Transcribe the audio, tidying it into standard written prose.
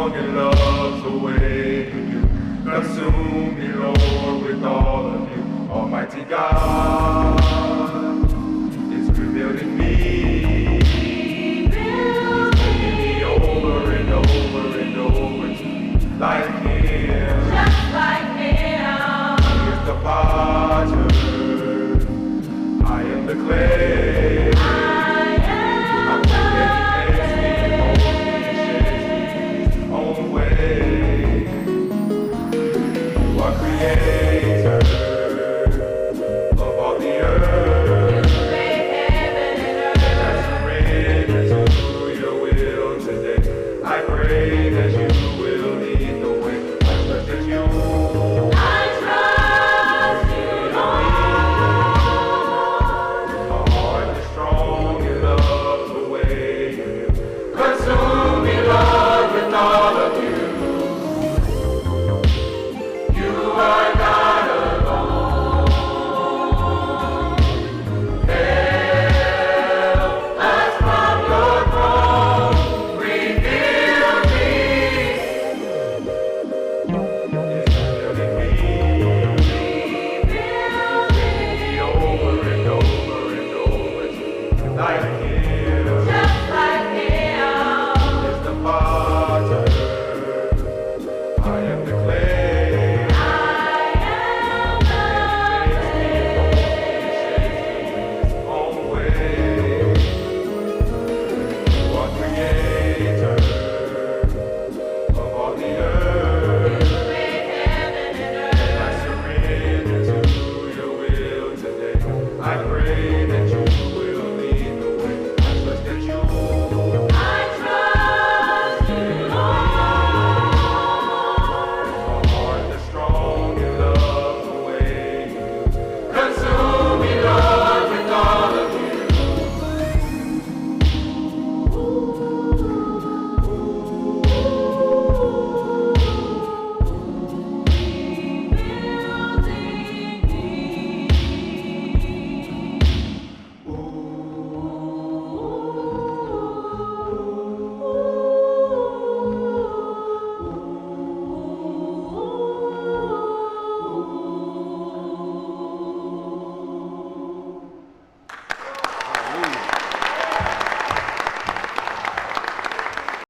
strong in love the way you do. Consume me, Lord, with all of you. Almighty God is rebuilding me. He's making me over and over and over to be like Him. Just like Him. He is the potter, I am the clay. I'm own way. You are creator of all the earth. You made heaven and earth. And I surrender to your will today. I pray.